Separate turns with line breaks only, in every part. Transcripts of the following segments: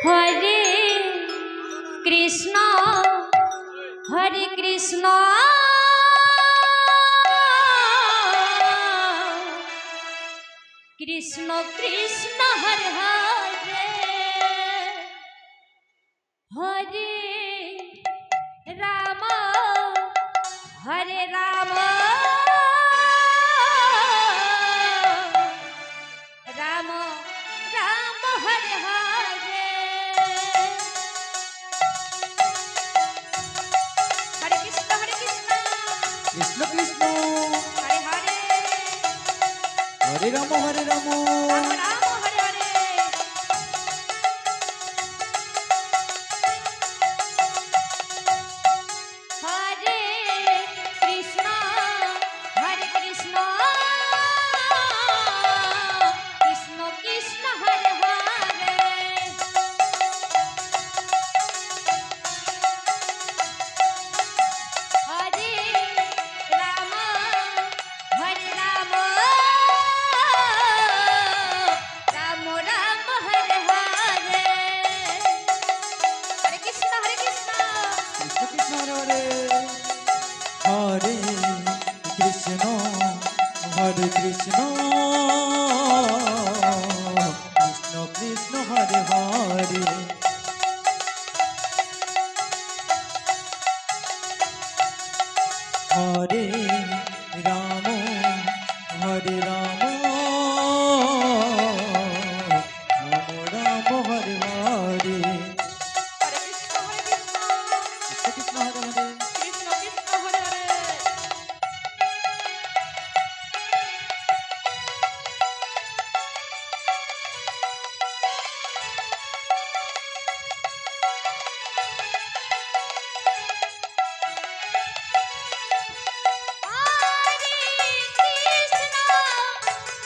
Hare Krishna Hare Krishna Krishna Krishna Hare Hare Hare Ram Hare Ram Ram Ram Hare Hare Hare Krishna
Krishna Krishna
Hare Hare
Hare Ram Hare Ram
Ram Ram Hare Hare Hare Krishna Krishna Krishna Hare Hare Hare Ram Ram Ram Hare Hare Hare Krishna
Krishna Krishna Hare Hare Krishna Hare Krishna Krishna Krishna Hare Hare Hare Ram Hare Ram Ram Ram Hare Hare
Hare Krishna
Krishna Hare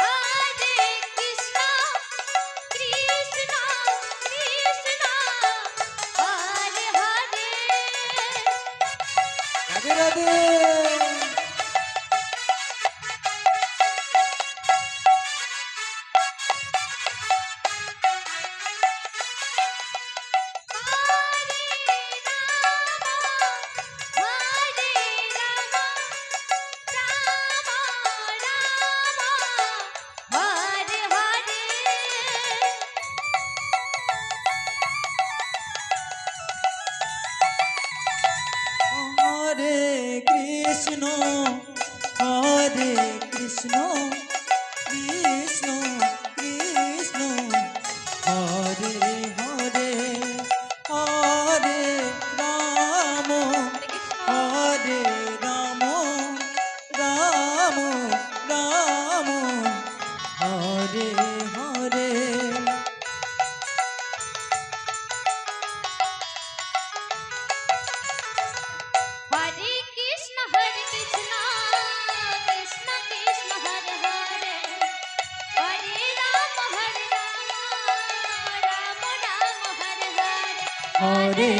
Hare
Krishna Krishna Hare Hare
Radhe Radhe Hare Krishna Hare Krishna Krishna Krishna Hare Hare Hare Ram Hare Ram Ram Ram Hare Hare
Hare Krishna Krishna Krishna Hare Hare Hare Ram Ram Ram Hare Hare
Hare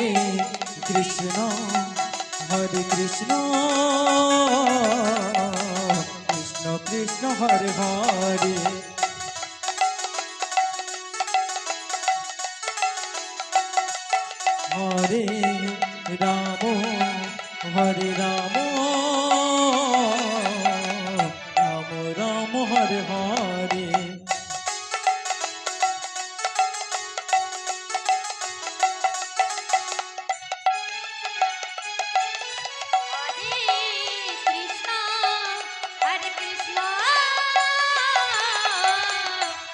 Krishna Krishna Krishna Hare Hare Hare Ram Ram Ram Ram Hare Hare
Hare Krishna Krishna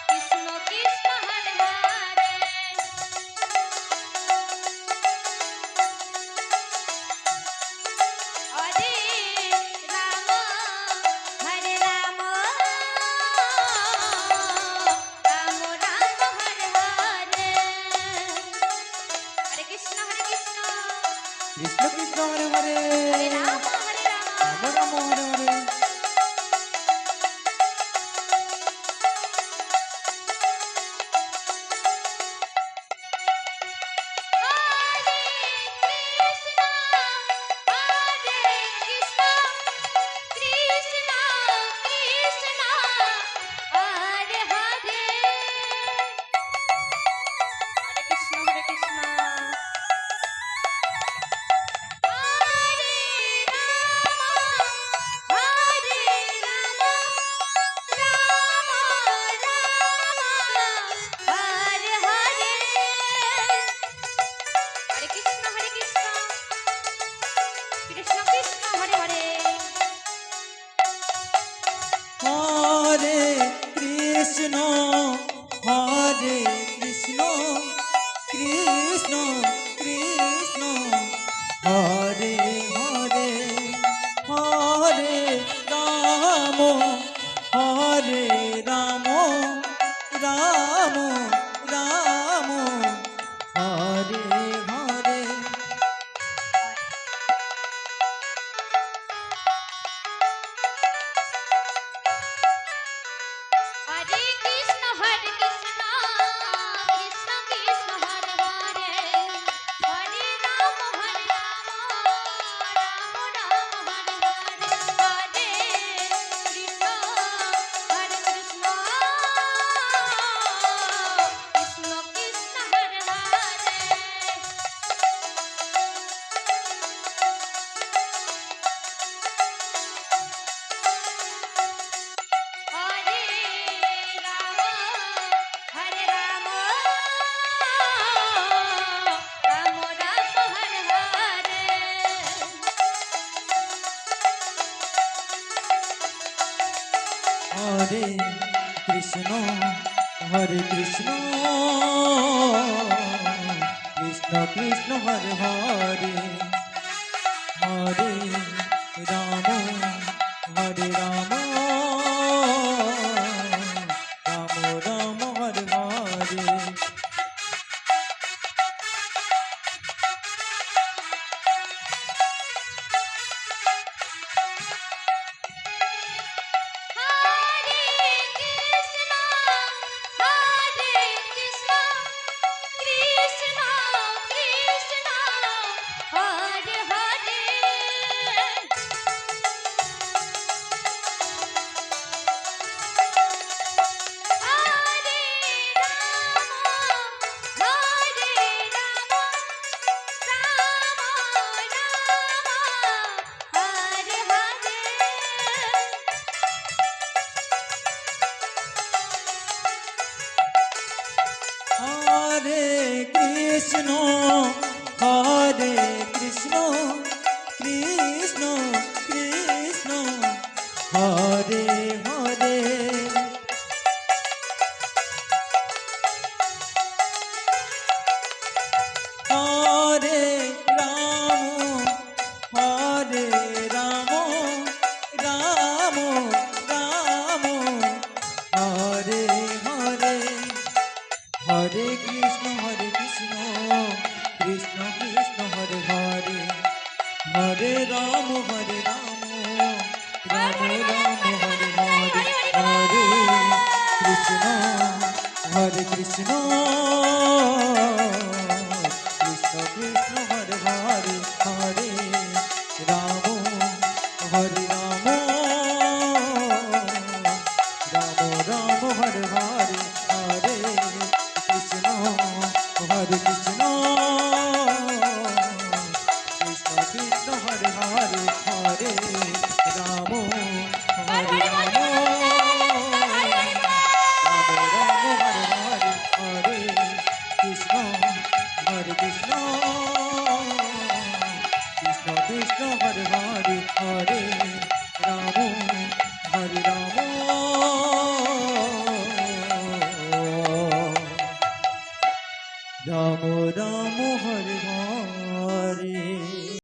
Krishna Krishna Hare Hare Hare Ram Ram Ram Hare Hare Hare Krishna
Krishna Krishna Hare Hare
Hare Ram
Ram Ram Hare Hare
Krishna
Krishna Hare Hare Hare Ram Hare Ram Ram Ram Hare Hare
Hare Krishna Krishna Krishna Hare Hare Hare Ram Ram Ram Hare Hare Krishna Krishna Krishna Hare Hare Hare Ram Hare Ram Ram Ram Hare Hare
Hare Krishna Krishna Krishna Hare Hare Hare Ram Ram Ram Hare Hare
Hare Krishna Krishna Krishna Hare Hare Hare Ram Ram Hare Hare
Hare Krishna Krishna Krishna Hare Hare Hare Ram Ram Ram Hare Hare Hare Krishna Krishna Krishna Hare Hare Hare Ram Ram Ram Hare Hare Hare Krishna Krishna Krishna Hare Hare Hare Ram Ram Ram Hare Hare Hare Krishna Krishna Krishna Hare Hare Hare Ram Hare Ram Hare Krishna Krishna Krishna Hare Hare Hare Ram Ram Ram Hare Hare